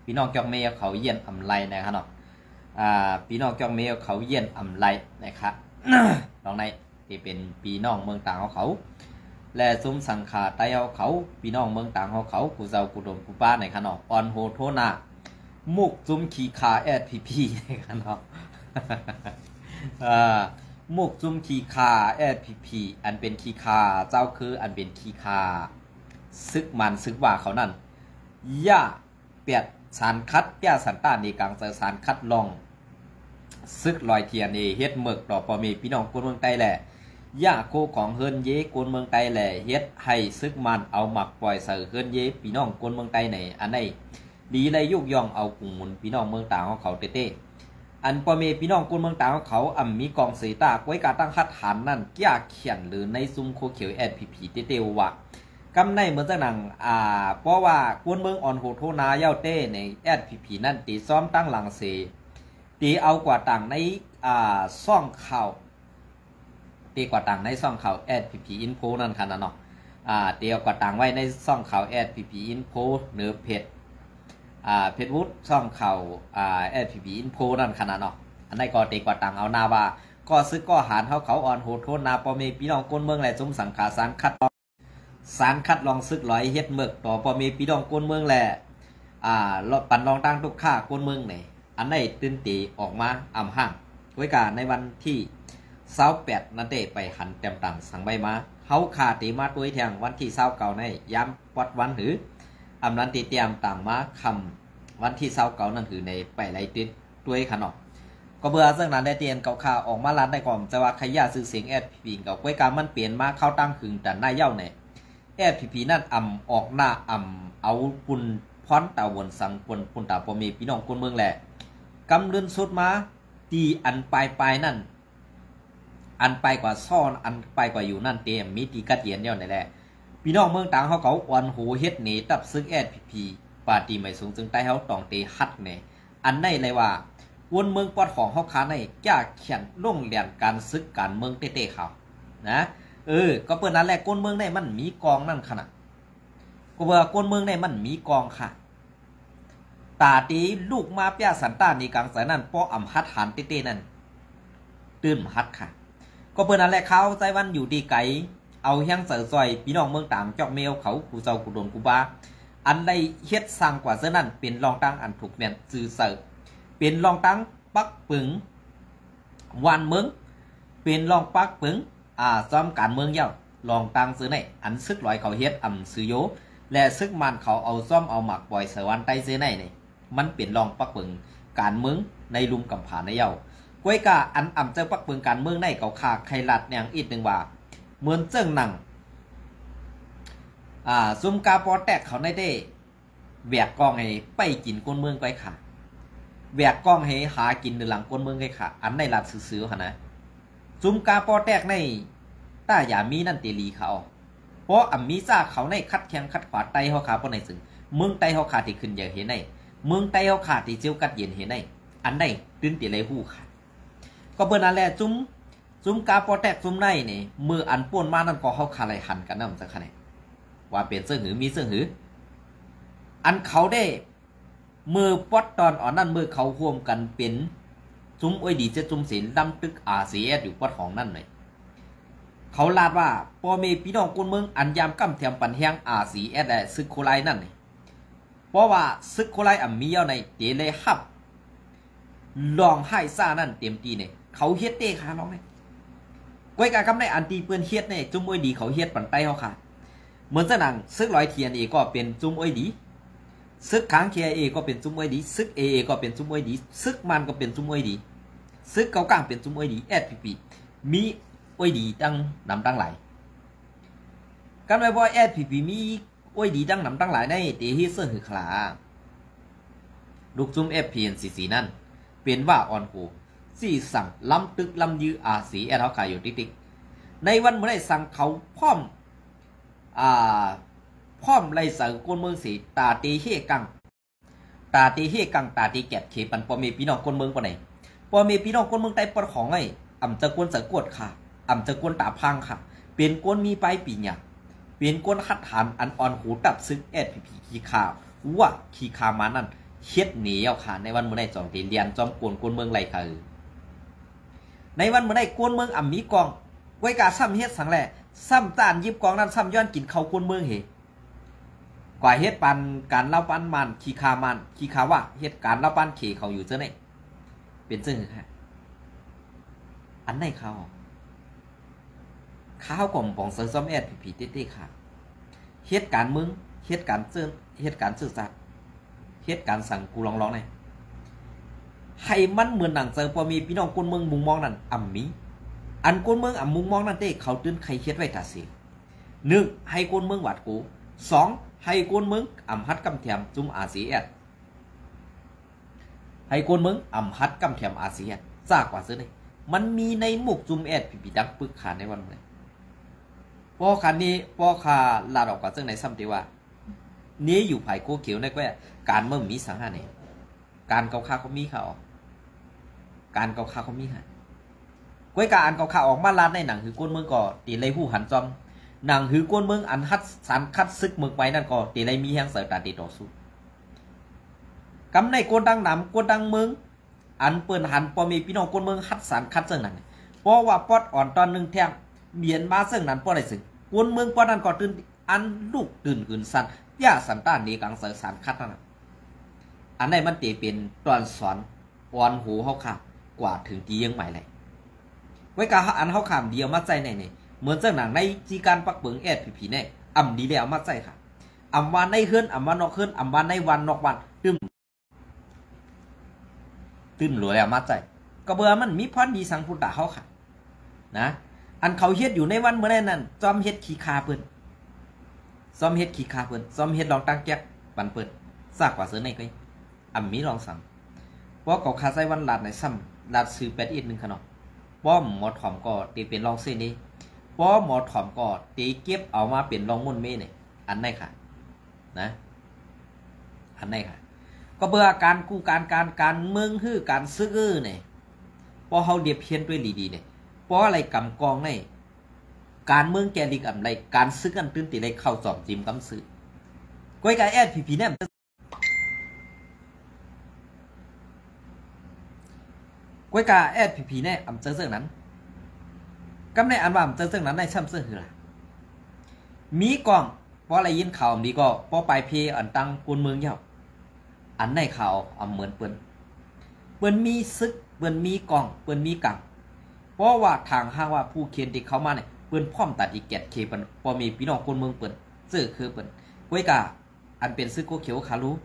พี่น้องจองเมย์เขาเยี่ยนอำไลนะครับเนาะพี่น้องจองเมย์เขาเยี่ยนอำไลนะครับตรงในที่เป็นพี่น้องเมืองต่างของเขาและซุ้มสังขาไตเอาเขาพี่น้องเมืองต่างของเขากูเจ้ากูดมกูป้าในขนมออนโฮโทนามุกซุ้มขีคาแอดพีพีในขนมมุกซุ้มขีคาแอดพีพีอันเป็นขีคาเจ้าคืออันเป็นขีคาซึกมันซึกว่าเขานั่นย่าเปียดสารคัดเปียสันต้าในกลางสารคัดลองซึกลอยเทียนเอเฮ็ดเมือกต่อปอมีพี่น้องคนเมืองไต้แหละย่าโคของเฮินเย่กวนเมืองไต้แหละเฮ็ดให้ซึกมันเอาหมักปล่อยใส่เฮินเย่พี่น้องกวนเมืองไต้ไหนอันไหนดีเลยยุกย่องเอากลุ่มมุนพี่น้องเมืองต่างของเขาเต้อันปอมีพี่น้องกวนเมืองต่างของเขามีกองเสตาไว้การตั้งคัดฐานนั่นแก่เขียนหรือในซุ้มโคเขียวแอดพีพีเต้ว่ากำในเหมือนจังหนังเพราะว่ากวนเมืองอ่อนโหโทนาเย้าเต้ในแอดพีพีนั่นตีซ้อมตั้งหลังเสตีเอากว่าต่างในซ่องข่าวตีกว่าต่างในซ่องข่าวแอดพีพีอินโฟนั่นค่ะนะเนาะตีเอากว่าต่างไว้ในซ่องข่าวแอดพีพีอินโฟหรือเพจวุฒิซ่องข่าวแอดพีพีอินโฟนั่นค่ะนะเนาะอันนี้ก็ตีกว่าต่างเอานาว่าก็ซื้อก็หารเขาอ่อนโหโทนาปอมีพี่น้องกวนเมืองแหละจุ่มสังขาสารคัดลองซึกลอยเฮ็ดเมือกต่อพอมีพี่น้องกวนเมืองแหละปั่นรองตั้งทุกข้ากวนเมืองไหนอันไหนตื่นตีออกมาห่างไว้การในวันที่28นั่นเด้ไปหันเต็มตังสังใบมาเฮาขาตีมาตัวแทงวันที่29ในย้ำวัดวันหือนั้นตีเตรียมต่างมาคำวันที่29นั่นคือในไปไรติดตัวขนมก็เบื่อซึ่งนั้นได้เตียนเก่าข่าวออกมาลัดได้ก่อนจะว่าขยะซื้อเสียงแอดพีกับไว้การมันเปลี่ยนมาเข้าตั้งขึงแต่หน้าเย้าเนี่ยแอดพีนั่นออกหน้าเอาปุ่นพร้อนตาวนสังปุ่นตาพอมีพี่น้องคนเมืองแหละกำเลื่อนสุดมาตีอันปลายนั่นอันไปกว่าซ่อนอันไปกว่าอยู่นั่นเต็มมีตีกัดเย็นเดียวนี่แหละพี่น้องเมืองต่างเขาอ่อนหูเฮ็ดหนีตับซึกแอดพีปาตีไม่สูงจึงใต้เขาต้องเตฮัดเนี่ยอันในเลยว่าวนเมืองปอดของเขาค้าในแก่เขียนลงเรียนการซึกการเมืองเต้เขานะก็เปิดนั้นแหละก้นเมืองในมันมีกองนั่นขนาดก็ว่าก้นเมืองในมันมีกองค่ะตาตีลูกมาเปียสันต้าในกลางสายนั่นป้อฮัดหันเต้นั่นตื่นฮัดค่ะก็เปิดนั้นแหละเขาใจวันอยู่ดีไกลเอาเฮียงเสือซอยพี่น้องเมืองต่างจอกเมลเขากูเจ้ากูโดนกูบ้าอันใดเฮ็ดสร้างกว่าเสื้อนั่นเป็นรองตั้งอันถูกเมียนซื่อเสือเป็นรองตั้งปักปึงวันเมืองเป็นรองปักปึงซ้อมการเมืองเย้าลองตั้งซื้อในอันซึกลอยเขาเฮ็ดซื้อโยและซึกมันเขาเอาซ้อมเอาหมักปล่อยเสวันใต้ซื้อในนี่มันเป็นรองปักปึงการเมืองในลุมกำผาในเย้ากวยกาอันเจ้าปักปึงการเมืองในเขาขาใครลัดแนงอีกหนึ่งว่าเหมือนเจิ้งหนังซุ่มกาปอแตกเขาในได้แบกกองให้ไปกินก้นเมืองไว้ค่ะแบกกองให้หากินในหลังก้นเมืองไว้ค่ะอันในลัดซื้อๆค่ะนะซุ่มกาปอแตกในต้าอย่ามีนั่นเตลีเขาเพราะมีซ่าเขาในคัดแข่งคัดขวาไตเขาขาเพราะในซึ่งเมืองไตเขาขาที่ขึ้นอย่างเห็นในเมืองไตเขาขาที่เจียวกัดเย็นเห็นในอันในตื่นตีเลยหู้ค่ะก็เปิดนั่นแหละจุ้มกาปอแตกจุ้มในนี่มืออันป่วนมานั่นก็เขาขาเลยหันกันนั่นสักขนาดว่าเป็นเสื้อหือมีเสื้อหืออันเขาได้มือปอดตอนอ่อนนั่นมือเขาร่วมกันเป็นจุ้มอ้อยดีจะจุ้มศีลดำตึกRCSอยู่ปอดของนั่นเลยเขาลาดว่าพอมีพี่น้องคนเมืองอันยามกั้มเทียมปันแห้งRCSได้ซึกโคไลนั่นเลยเพราะว่าซึกโคไลมีเยาในเตเลยฮับลองให้ซ่านั่นเต็มตีเนี่ยเขาเฮ็ดเต้ค่ะน้องเนี่ยก้อยกากำในอันตีเปื้อนเฮ็ดเนี่ยจุ้มอ้อยดีเขาเฮ็ดปันไตเขาค่ะเหมือนจะหนังซึกลอยเทียนเอก็เป็นจุ้มอ้อยดีซึกค้างเคียเอก็เป็นจุ้มอ้อยดีซึกเอก็เป็นจุ้มอ้อยดีซึกมันก็เป็นจุ้มอ้อยดีซึกเกากลางเป็นจุ้มอ้อยดีแอดพีมีอ้อยดีตั้งนำตั้งหลายกันไว้ว่าแอดพีมีอ้อยดีตั้งนำตั้งหลายในเตฮิเซอร์หือขลาลูกจุ้มเอฟพีเอ็นซีนั่นเป็นว่าออนโหสี่สั่งล้ำตึกล้ำยื้อสีแอดเขาขายอยู่ติ๊กในวันเมื่อไรสั่งเขาพร้อมไรเสือกวนเมืองสีตาตีเฮกังตาตีแกะเขปันปอมีพี่น้องกวนเมืองปะไหนปอมีพี่น้องกวนเมืองใต้ปอของไอ้จะกวนเสือกวดค่ะจะกวนตาพังค่ะเปลี่ยนกวนมีไปปีเนี่ยเปลี่ยนกวนคัดฐานอันอ่อนหูตับซึกแอดพีขี้ขาว่าขี้ขามานั่น เฮ็ดหนีเอาค่ะในวันมื้อใดจอมตีเรียนจอมกวนเมืองไรค่ะในวันมื้อใดกวนเมืองอ่ำมีกองไว้กาซ้ำเฮ็ดสังแหล่ซ้ำต้านยิบกองนั้นซ้ำย้อนกินเขากวนเมืองเหกว่าเฮ็ดปันการเล่าปันมันขี้คามันขี้คาว่าเฮ็ดการเล่าปันเขเขาอยู่เจ้าไหนเป็นเจ้าฮะอันไหนเขาข้าวกล่อมปองเซิร์ฟซ้อมแอดผีเต้ๆค่ะเฮ็ดการเมืองเฮ็ดการเฮ็ดการสื่อสารเฮ็ดการสั่งกูร้องๆไงให้มันเหมือนหนังเจอพอมีพี่น้องคนเมืองมุงมองนั่นอ่ำมีอันคนเมืองอ่ำมุงมองนั่นเต้เขาตื่นใครเฮ็ดไว้ตาสี1ให้คนเมืองหวัดกู2ให้คนเมืองอ่ำฮัดกำแถมจุ่มอาเซียนให้คนเมืองอ่ำฮัดกำแถมอาเซียนซากกว่าซื้อเลยมันมีในหมุกจุ่มแอดผีดักปึกขาในวันเลยพอคันนี้พอคาลาดออกกว่าซึ่งในซ้ำที่ว่านี้อยู่ภายโคเขียวในแก่การเมื่อมีสังหารเนี่ยการเกาข้าเขามีข่าวการเกาข้าเขามีหาก้วยการเกาข้าออกมาลาดในหนังหือก้นเมืองก่อตีเลยผู้หันจอมหนังหือก้นเมืองอันฮัดสารคัดซึกเมืองไปนั่นก่อตีเลยมีแห่งเสือตาตีต่อสู้กำในก้นดังหนำก้นดังเมืองอันเปิ่นหันพอมีพี่น้องก้นเมืองฮัดสารคัดเสื่องนั้นเพราะว่าปอดอ่อนตอนหนึ่งแทงเบียนมาเสื่องนั้นเพราะอะไรสึงก้นเมืองปอดนั้นก่อตื่นอันลูกตื่นขืนสันย่าสันต้านนี้กังเสือสารคัดนั่นอันไหนมันตีเป็นตอนสอนอ่อนหูเขาขากว่าถึงตียังใหม่เลยไว้กาอันเขาขามเดียวมาใจในนี่เหมือนเจ้าหนังในจีการปักเบิงแอดผีเนี่ยอ่ำดีแล้วมาใจค่ะอ่ำวันในเฮือนอ่ำวันนอกเฮือนอ่ำวันในวันนอกวันตื้มหลวยแล้วมาใจก็เบื่อมันมีพรดีสังพุทธะเขาค่ะนะอันเขาเฮ็ดอยู่ในวันเมื่อไรนั่นจอมเฮ็ดขี้คาเปิ้นซ้อมเฮ็ดขี้คาเปิ้นซ้อมเฮ็ดลองตั้งแก๊กปันเปิ้นซากกว่าเสือในก็อ่ำมีลองสั่งเพราะเขาคาใส่วันหลาดในซ้ำหลาดซื้อ81ขนาดป้อมหมอถ่อมก็ตีเป็นรองเส้นนี้ป้อมหมอถ่อมก็ตีเก็บเอามาเป็นรองมุ่นเมย์เนี่ยอันไหนค่ะนะอันไหนค่ะก็เบื่อการกู้การเมืองฮื้อการซื้อเนี่ยพอเขาเดียบเพี้ยนด้วยดีเนี่ยเพราะอะไรกำกองในการเมืองแกลิกอะไรการซื้อกันตื้นตีเลยเข้าสอบจิมกำซื้อก้อยกายแอดผีเนี่ยก้วยกาแอดผีเนี่ยอ่ำเจอเรื่องนั้นกำในอันว่าอ่ำเจอเรื่องนั้นในช่ำเสื้อคืออะไรมีกองเพราะอะไรยินข่าวมีก็เพราะปลายเพอันตั้งกุนเมืองเย้าอันในข่าวอ่ำเหมือนเปิ้นมีซึกเปิ้นมีกองเปิ้นมีกังเพราะว่าทางห้างว่าผู้เขียนที่เขามาเนี่ยเปิ้นพร้อมตัดอีกแกดเคปันพอมีพี่น้องกุนเมืองเปิ้นซื้อคือเปิ้นก้วยกาอันเป็นซึกโกเขียวคารู้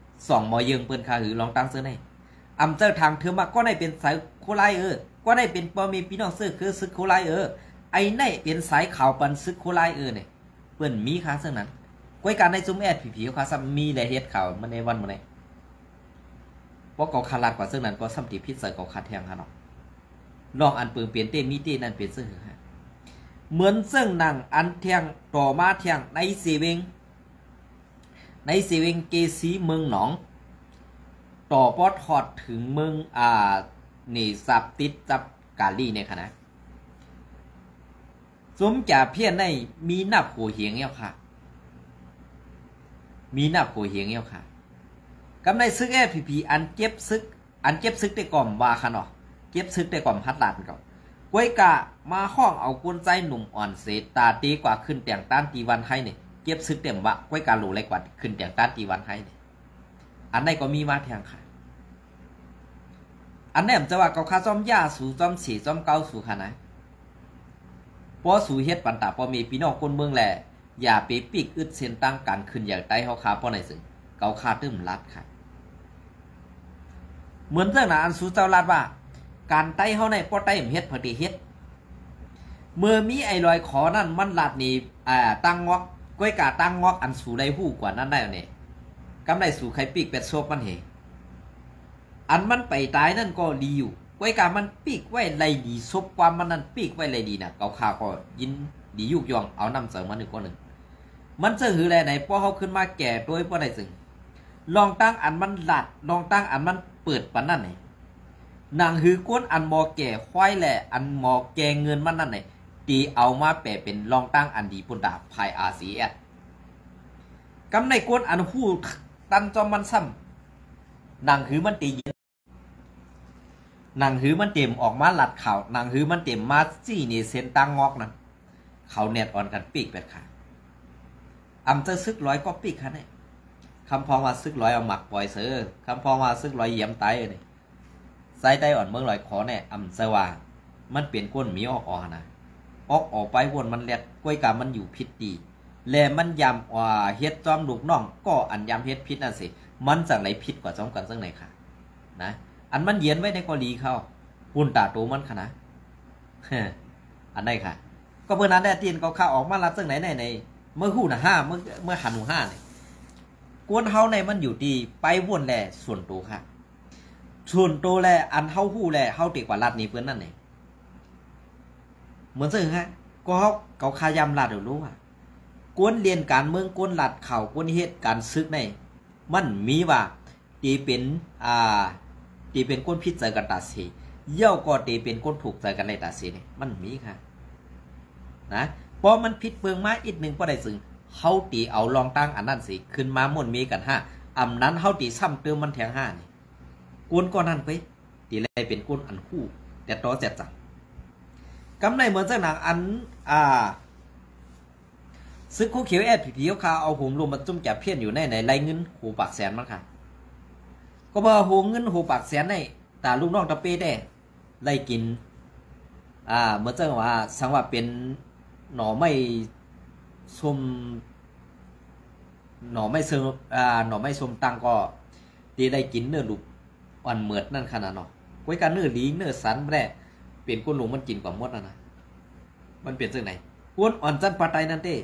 2 มอเยิงเปิ้นคาหือลองตั้งซื้อในอำเจอทางเธอมาก็ได้เป็นสายโคไลก็ได้เป็นปอมีพี่น้องซื้อคือซึกโคไลไอ้ในเป็นสายข่าวปันซึกโคไลเนี่ยเปิ้นมีค่าซึ่งนั้นก้อยการในซุ้มแอดผีๆค่าซ้ำมีและเฮ็ดข่าวมันในวันมื้อนี้เพราะเขาคาลาดกว่าซึ่งนั้นก็ซ้ำติพิษใส่เขาคาแทงค่ะเนาะลองอันเปิงเปลี่ยนเต้มีเต้นั่นเป็นซึ่งฮะเหมือนซึ่งหนังอันแทงต่อมาแทงในเซเวงเกซีเมืองหนองต่อปอดทอดถึงเมืองนี่สับติดจับกาลีเนี่ยค่ะนะสมจ่าเพี้ยนในมีนับโหเหียงเงี้ยค่ะมีนับโหเหียงเงี้ยค่ะกำในซึกแอผีอันเก็บซึกได้ก่อมว่าค่ะเนาะเก็บซึกได้ก่อมฮัดลาดก่อนก้วยกะมาห้องเอากุนใจหนุ่มอ่อนเสตาตีกว่าขึ้นแต่งต้านตีวันให้เนี่ยเก็บซึกเต็มวะก้วยกะหลูไรกว่าขึ้นแต่งต้านตีวันให้เนี่ยอันไหนก็มีมาแทงค่ะอันนี้ผมจะว่าเขาคาจอมย่าสู่จอมสีจอมเก้าสู่ขนาดพอสู่เฮ็ดปันตาพอมีพี่น้องคนเมืองแหละอย่าไปปีกอึดเส้นตั้งการขึ้นอย่างใต้เขาคาเพราะไหนสึงเขาคาตึ้มรัดค่ะเหมือนเรื่องนั้นอันสู่เจ้ารัดว่าการใต้เขาในพอใต้เฮ็ดพอดีเฮ็ดเมื่อมีไอ้ลอยขอนั่นมันลัดนี่ตั้งงอกก้อยกาตั้งงอกอันสู่ได้หู้กว่านั้นได้เนี่ยกำไรสู่ใครปีกเป็ดโซบมันเหอันมันไปตายนั่นก็ดีอยู่ไว้การมันปีกไว้ไรดีซบความมันนั่นปีกไว้ไรดีนะเกาขาก็ยินดียุกยองเอานำเสริมมาหนึ่งคนหนึ่งมันจะหืออะไรไหนพอเขาขึ้นมาแก่โดยเพราะไหนซึ่งลองตั้งอันมันหลัดลองตั้งอันมันเปิดปันนั่นไหนนางหือก้นอันมอแก่ควายแหละอันมอแกเงินมันนั่นไหนตีเอามาแปะเป็นลองตั้งอันดีปุ่นดาภายอาซีแอดกำในก้นอันหู้ตันจอมมันซ้ำ หนังหือมันตีเย็นหนังหือมันเต็มออกมาหลัดข่าวหนังหือมันเต็มมาจี้นี่เส้นตั้งงอกนั้นเขาเน็ตอ่อนกันปีกเป็ดขาอำเจอซึกร้อยก็ปีกค่ะเนี่ยคำพองว่าซึกร้อยเอาหมักปล่อยเสือคำพองว่าซึกร้อยเยี่ยมไตเนี่ยไซไตอ่อนเมืองลอยขอเนี่ยอำเจอว่ามันเปลี่ยนก้นมีออกนะออกไปวนมันเล็ดกล้วยกามันอยู่พิษดีแลมันยำว่าเฮ็ดจอมลูกน้องก็อันยำเฮ็ดพิษนั่นสิมันจังไหนพิษกว่าจอมกันจังไหนค่ะนะอันมันเย็นไว้ในกอลีเขาปุ่นตาโตมันค่ะนะอันไหนค่ะก็เพื่อนนั้นได้ตีนเขาข้าออกมาลัดจังไหนในเมื่อหู้นะห้าเมื่อหันหูห้าเนี่ยกวนเฮาในมันอยู่ดีไปวนแลส่วนตัวค่ะส่วนตัวแลอันเฮาหู้แลเฮาติกว่าลัดนี้เพื่อนนั่นเองเหมือนซึ่งฮะก็เขาขายำลัดเดี๋ยวรู้ว่ากวนเรียนการเมืองกวนลัดเข่ากวนเฮ็ดการซึกในมันมีว่าตีเป็นก้นพิษใจกันตาสีเย่าก็ตีเป็นก้นถูกใจกันในตาสีเนี่ยมันมีค่ะนะเพราะมันพิษเปิงมาอีกหนึ่งก็ได้ซึ่งเฮาตีเอาลองตั้งอันนั้นสิขึ้นมาม่วนมีกันห้าอำนั้นเฮาตีซ้ำเติมมันแทงห้านี่กวนก็นั่นไปตีเลยเป็นก้นอันคู่แต่ต่อเจ็ดจังกำไรเหมือนเจ้าหนังอันซึกคู่เขียวแอดผีๆเขาเอาหุ่มลมมาจุ่มแกะเพี้ยนอยู่ในไรเงินหูปากแสนมั้งค่ะก็บ่หูเงินหูปากแสนในแต่ลูกน้องตะเป้ได้ไล่กินเมื่อเจ้าว่าสังว่าเป็นหน่อไม่ส้มหน่อไม่ส้มหน่อไม่ส้มตังก็ตีได้กินเนื้อลูกอ่อนเหมือดนั่นขนาดเนาะไว้การเนื้อลีเนื้อสันแร่เปลี่ยนก้นหลงมันกินกว่ามดนะมันเปลี่ยนจากไหนก้นอ่อนจันปะไตนั่นเต้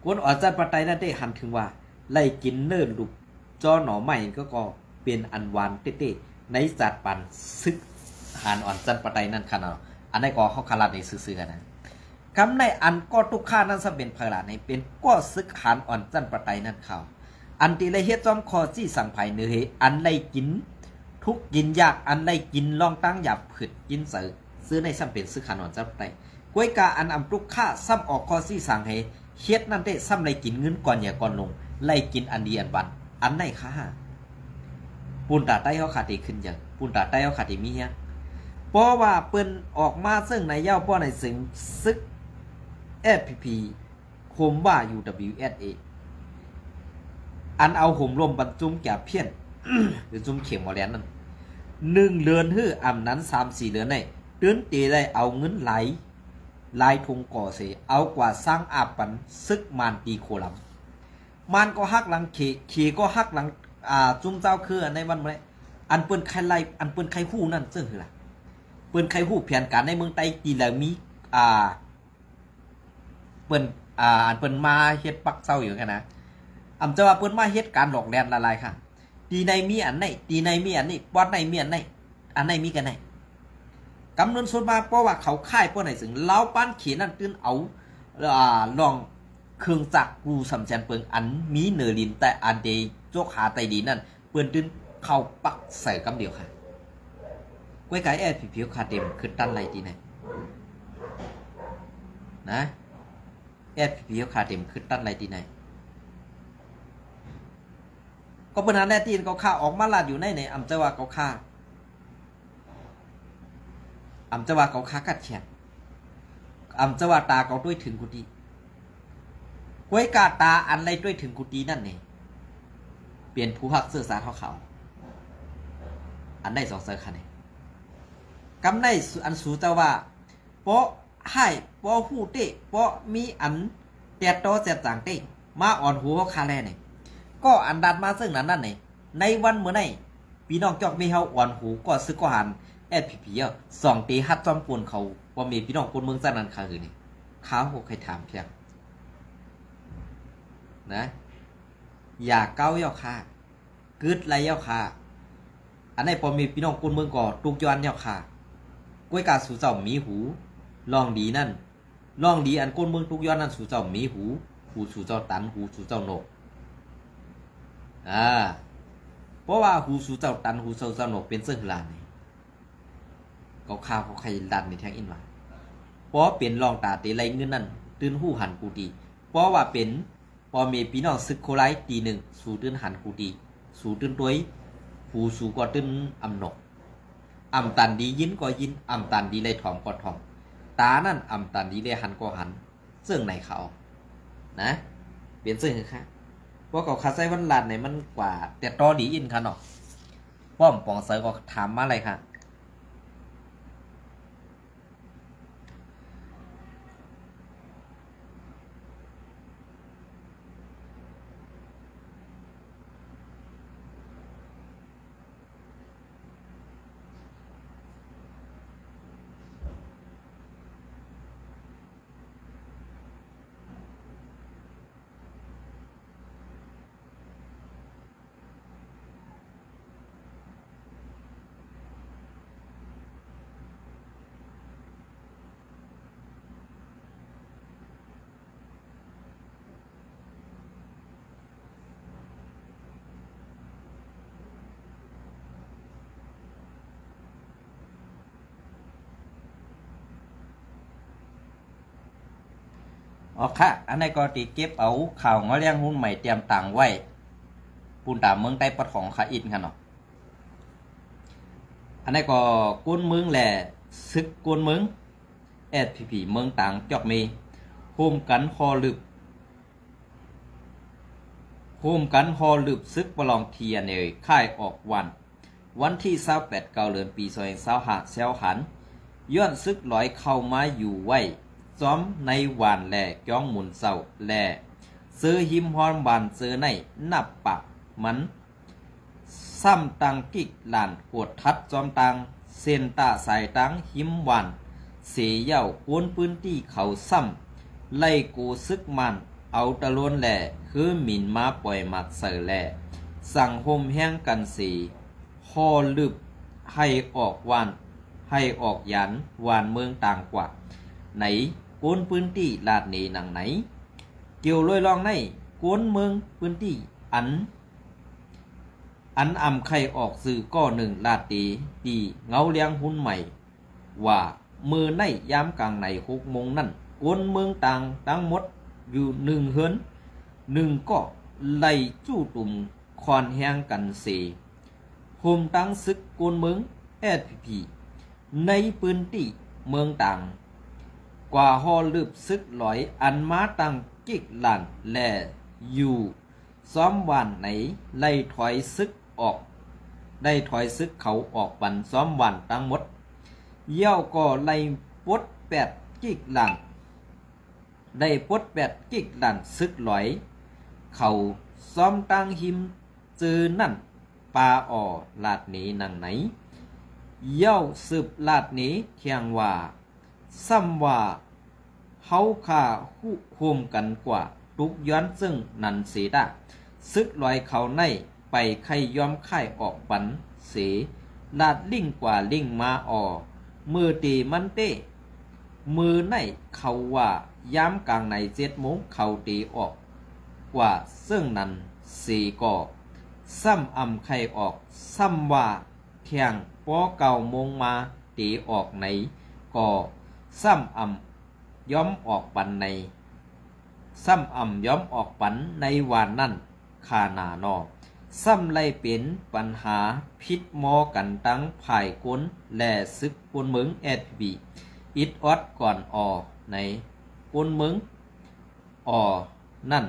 ก้นอ่อนจันปะไตนั่นเต้หันถึงว่าไล่กินเนื้อลูกจอหน่อใหม่ก็เป็นอันวานเต้ในจัดปันซึกหานอ่อนจันปะไตนั่นขนาดอันนี้ก็เขาคาราในซื่อๆกันนะคำในอันก็ทุกข้านั้นสเป็นพลาในเป็นก็ซึกหานอ่อนจันปะไตนั่นเขาอันที่ไรเฮ็ดจอมคอจี้สั่งไผ่เนื้ออันไรกินทุกกินยากอันไรกินลองตั้งหยับผึดกินเสือซื้อในซ้ำเป็นซึกหานอ่อนจันปะไตกล้วยกาอันอำทุกข้าซ้ำออกคอจี้สั่งให้เฮ็ดนั่นได้ซ้ำไรกินเงินก่อนอย่าก่อนลงไรกินอันดีอันบันอันไหนคะปูนตาใต้เขาขาดอีขึ้นอย่างปูนตาใต้เขาขาดอีมีเฮียเพราะว่าเปิ้นออกมาซึ่งในเย้าป้อในซึ่งซึก FPP โคมว่า UWSA อันเอาห่มลมบรรจุมแก่เพี้ยน หรือจุ่มเข็มหมอแลนนั่น1 เดือนฮื้ออำนั้น 3-4 เดือนในตื้นตีได้เอาเงินไหลายทุงก่อเสเอากว่าสร้างอาปันซึกมานตีโคลำมันก็ฮักหลังขี่ก็ฮักหลังจุ่มเจ้าคือในวันนี้อันเปิ้นใครไล่อันเปิ้นใครฮู้นั่นซึ่งคือล่ะเปิ้นใครฮู้แผนการในเมืองไต้ตีแล้วมีเปิ้นอันเปิ้นมาเฮ็ดปักเจ้าอยู่กันนะอำจะว่าเปิ้นมาเฮ็ดการหลอกแลนละลายค่ะตีในมีอันไหนตีในมีอันนี้ปอดในมีอันไหนอันไหนมีกันไหนกำเนิดส่วนมาเพราะว่าเขาค่ายป้อไหนซึ่งเล้าป้านเขียนนั่นตื้นเอาลองเครื่องจักรกูสำคัญเปิงอันมีเนลินแต่อันเดยโจกหาไตดีนั่นเปินตื้นเข้าปักใส่กำเดียวค่ะกล้วยไก่แอดผิวขาเต็มคือตั้นไรดีไหนนะแอดผิวขาเต็มคือตั้นไรดีไหนก็ปัญหาแน่ตีนเขาฆ่าออกมาลาดอยู่ในอำจะว่าเขาฆ่าอำจะว่าเขาฆ่ากัดแขนอำจะว่าตาเขาด้วยถึงกุฏิกล้วยกาตาอันไรด้วยถึงกุฏินั่นเองเปลี่ยนผู้พักเสื้อสาเท้าขาวอันได้2 เสื้อคันเองกำได้อันสูเจ้าว่าเพราะให้เพราะหูเตะเพราะมีอันแต่โตเจ็ดจางเตะมาอ่อนหัวคาแลเนี่ยก็อันดัดมาซึ่งนั้นเนี่ยในวันเมื่อไหร่พี่น้องจอกมีเฮาอ่อนหูก็ซึกก็หันFPP 2 ตีฮัดจอมปูนเขาว่ามีพี่น้องคนเมืองจันนันคาหือนี่ข้าวใครถามเพียงนะอย่าเก้าเย้าค่ากึดไรเย้าค่าอันไหนพอมีพี่น้องคนเมืองก่อตุกย้อนเย้าค่ากล้วยกาสู่เจ้ามีหูลองดีนั่นลองดีอันคนเมืองตุกย้อนนั่นสู่เจ้ามีหูสู่เจ้าตันหูสู่เจ้าโนกเพราะว่าหูสู่เจ้าตันหูสู่เจ้าโนกเป็นเสื้อลานนี่เขาข้าวเขาใครดันในแทงอินว่าเพราะเป็นรองตาเตไรเงินนั่นตื่นหูหันกูดีเพราะว่าเป็นพอมีพี่น้องซึกโคไลตี1สู่ตื่นหันกูดี สูตื่นตัวผู้สูก็ตื่นอำหนกอำตันดียินก็ยินอำตันดีเลยถ่อมก็ถ่อมตานั่นอำตันดีเลยหันก็หันซึ่งในเขานะเปลี่ยนซึ่งค่ะเพราะเขาคาไซวันลันเนี่ยมันกว่าแต่ตอดีอินค่ะเนาะป้อมปองเสือก็ถามมาอะไรค่ะอ๋อค่ะอันนี้ก็ตีเก็บเอาข่าวงอเลี้ยงหุ้นใหม่เตรียมตังไว้ปูนตามเมืองใต้ปะของขาอินค่ะเนาะอันนี้ก็กุ้นเมืองแหล่ซึกกุ้นเมืองSPP เมืองต่างจอกมีโฮมกันฮอลึบซึกประลองเทียนเลยค่ายออกวันที่28เดือนปี2025เซลหันย้อนซึกลอยเข้ามาอยู่ไว้ซ้อมในวานแหล่จ้องหมุนเศร้าแหล่ซื้อหิมฮอนบานซื้อในนับปากมันซ้ำตังกิกหลานกวดทัดจอมตังเซนตาสายตังหิมหวานเสียเย่าก้นพื้นที่เขาซ้ำไล่กูซึกมันเอาตะล้วนแหล่คือหมิ่นมาปล่อยมักเสือแหล่สั่งโฮมแห้งกันสีฮอลึบให้ออกยันวานเมืองต่างกว่าไหนก้นพื้นที่ลาดนี้หนังไหนเกี่ยวลอยลองในก้นเมืองพื้นที่อันอำไข่ออกสื่อก็หนึ่งลาดตีเงาเลี้ยงหุ้นใหม่ว่ามือในยามกลางใน6 โมงนั่นก้นเมืองต่างทั้งหมดอยู่1 เฮือน1ก็ไล่จู้ตุ่มคอนแห้งกันเสโฮมตั้งซึกก้นเมืองSPPในพื้นที่เมืองต่างกว่าฮอลึบซึกลอยอันมาตั้งกิกหลานแลอยู่ซ้อมวันไหนไล่ถอยซึกเขาออกบันซ้อมวันทั้งหมดเย่าก็ไล่ปด8 กิกหลานได้ปด8 กิกหลานซึกลอยเขาซ้อมตั้งหิมจือนั่นปาอ่อลาดนี้นังไหนเย่าสืบลาดนี้เคียงว่าซ้ำว่าเฮาค่าโฮมกันกว่าทุกย้อนซึ่งนันเสียซึกลอยเขาในไปไข่ย้อมไข่ออกปันเสลาดลิ่งกว่าลิ่งมาอ่อมือตีมันเต้มือในเขาว่าย้ำกลางใน7 โมงเขาตีออกกว่าซึ่งนั้นสีก่อซ้ำอำไข่ออกซ้ำว่าเที่ยงป้อ9 โมงมาตีออกไหนก็ซ้ำอำย้อมออกปันในซ้ำอำย้อมออกปันในวันนั้นคาหนานอซ้ำไล่เป็นปัญหาพิษมอกันตั้งภายก้นและซึกก้นเมืองSPPอิดออดก่อนอในก้นเมืองนั่น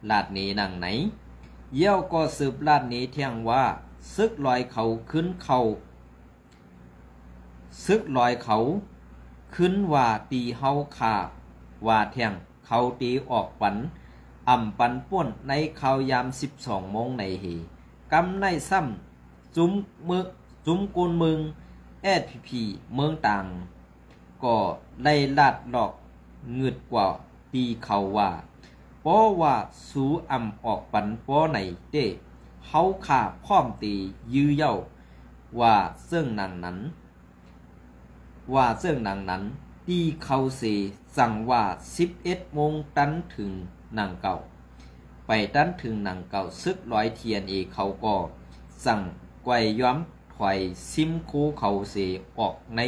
ลาดนี้นังไหนเยี่ยวก็สืบลาดนี้เที่ยงว่าซึกลอยเขาขึ้นว่าตีเฮาขาว่าเที่ยงเขาตีออกปันอ่ำปันป่วนในข่าวยาม12 โมงในเหกำในซ้ำจุ้มกุนเมืองSPPเมืองต่างก็ได้ลาดหลอกเงืดกว่าตีเขาว่าเพราะว่าสูอ่ำออกปันป้อไหนเต้เฮาขาพร้อมตียื้อเย้าว่าเสื่องนางนั้นตีเขาเสสั่งว่า11 โมงตันถึงนางเก่าไปตันถึงนางเก่าซึกลอยเทียนเขาก็สั่งไกวย้อมถอยซิมคูเขาเสออกใน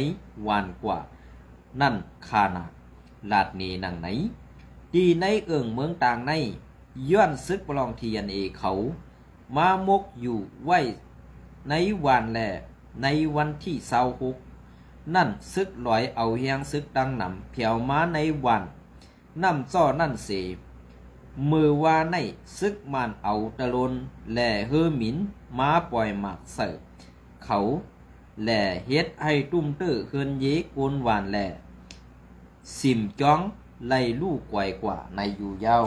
วานกว่านั่นคานาลาดนี้นางไหนดีในเมืองต่างในย้อนซึกประลองเทียนเขา มามกอยู่ไว้ในวันแลในวันที่26นั่นซึกลอยเอาเฮียงซึกดังนำเพียวมาในวันนำจ้อนั่นเสมือว่าในซึกมันเอาตะลนแหล่เฮอหมินมาปล่อยหมากเสิร์เขาแหล่เฮ็ดให้ตุ้มเตื้อเฮือนเยกวนหวานแหล่สิมจ้องไล่ลูกไกวกว่าในอยู่เย้า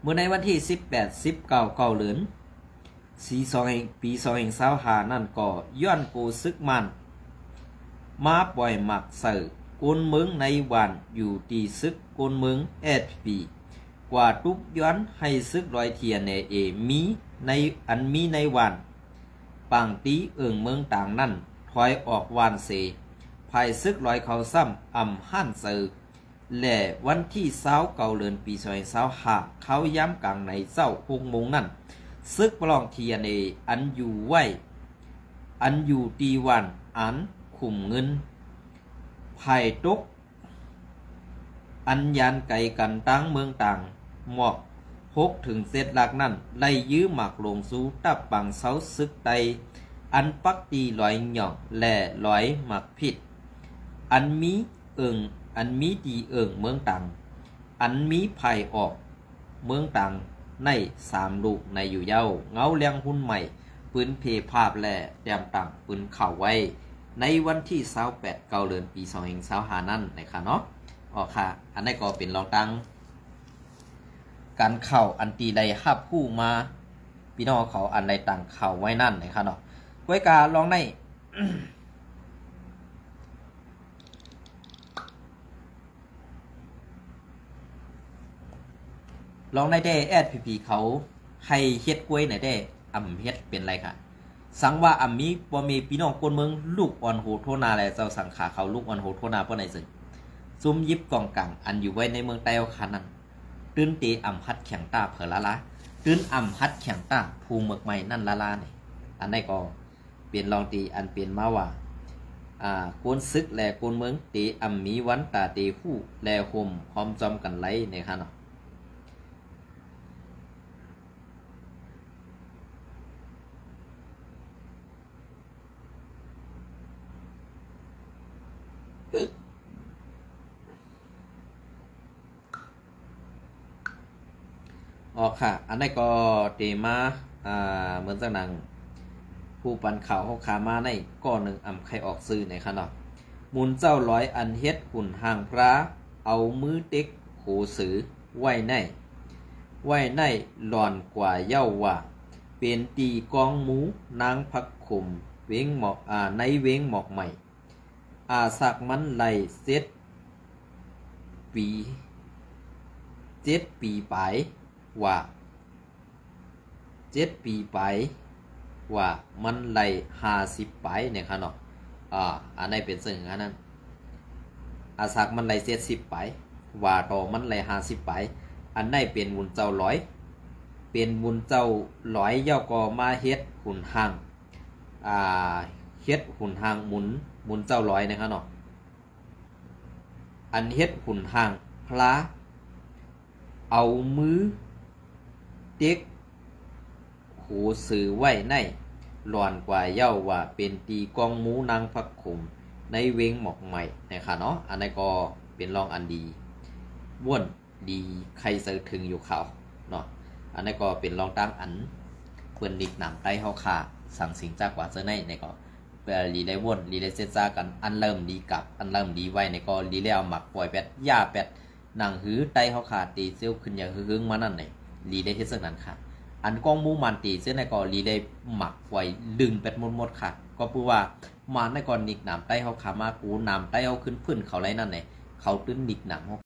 เมื่อในวันที่18-19 เดือนปี2025นั่นก็ย้อนกูซึกมันมาปล่อยหมักเสิร์กนเมืองในวันอยู่ตีซึกกนเมืองFPกว่าทุกย้อนให้ซึกรอยเทียนในมีในวันปังตีเอิงเมืองต่างนั่นถอยออกวานเสภายซึกรอยเขาซ้ำหั่นเสิร์และวันที่29 เดือนปี2025เขาย้ำกลางในเจ้า6 โมงนั่นซึกปลองเทียนอันอยู่ไว้อันอยู่ตีวันอันขุมเงินภายตกอันยานไก่กันตั้งเมืองต่างหมอก6 ถึง 7 หลักนั่นไล่ยื้อหมักลงสู่ตับปังเสาซึกไตอันปักตีลอยหย่องและลอยหมักผิดอันมีดีเอิงเมืองต่างอันมีภายออกเมืองต่างใน3 ลูกในอยู่เย้าเงาเลี้ยงหุ้นใหม่ปืนเพภาพและแต้มต่างปืนเข่าไว้ในวันที่28 เดือนปี2025นั่นนะคะเนาะอ๋อค่ะอันนี้ก็เป็นรองตั้งการเข่าอันตีใดฮับผู้มาพี่น้องเขาอันใดต่างเข่าไว้นั่นนะคะเนาะไว้การลองใน ลองได้FPP เขาให้เฮ็ดกล้วยไหนได้เฮ็ดเป็นไรค่ะสังว่ามีบ่มีพี่น้องคนเมืองลูกอ่อนโหโทนาและเจ้าสังขาเขาลูกอ่อนโหโทนาเพิ่นไหนซึ่งซุ่มยิบกองกลางอันอยู่ไว้ในเมืองใต้เอาคันนั้นตื้นเตฮัดแข็งตาเผอละตื้นฮัดแข็งตาภูเมือกใหม่นั่นละนี่อันนี้ก็เปลี่ยนลองตีอันเปลี่ยนมาว่าโกนซึกและโกนเมืองเตมีวันตาเตฮู้และห่มพร้อมจอมกันไหลในค่ะเนาะอ๋อค่ะอันนี้ก็เตมาเหมือนจังหนังผู้ปันข่าวเขาขามาในก้อนหนึ่งใครออกซื้อในค่ะเนาะมุนเจ้าร้อยอันเฮ็ดหุ่นห่างพระเอามือเต็กโขสือไว้ในหลอนกว่าเย้าว่าเป็นตีกองหมูนางพักขุมเวงหมอกในเวงหมอกใหม่สักมันไหลปี7 ปีไปว่า7 ปีไปว่ามันไหล50ไปเนี่ยค่ะเนาะอันนี้เป็นสิ่งนั้นสักมันไหล70ไปว่าต่อมันไหล50ไปอันนี้เป็นวุนเจ้าร้อยเป็นวุนเจ้าร้อยย่อก็มาเฮ็ดหุ่นห่างเฮ็ดหุ่นห่างหมุนเจ้าร้อยนะครับเนาะอันเฮ็ดหุ่นห่างพระเอามือเต็กโขสือไว้ในหลอนกว่าเย้าว่าเป็นตีกองหมูนางพักขุมในเวงหมอกใหม่นะคะเนาะอันนี้ก็เป็นรองอันดีบ้วนดีใครเสือถึงอยู่เขาเนาะอันนี้ก็เป็นรองตั้งอันเปิ้นนิกหนำใต้เฮาค่ะสั่งสิงจากว่าเจอในก็รีได้วนรีได้เซตซากันอันเริ่มดีกับอันเริ่มดีไว้ในก็รีแล้วหมักปล่อยแปดย่าแปดหนังหือไตเฮาขาตีเซียวขึ้นอย่างหึงมานั่นนี่รีได้เฮ็ดซึ่งนั้นค่ะอันกองมูมันตีเส้นในก็รีได้หมักไว้ดึงเป็ดหมดค่ะก็พูดว่ามันในก่อนนิกหนำใต้เฮาขามากูหนำใต้เฮาขึ้นพื้นเขาไรนั่นนี่เขาตื้นนิกหนำ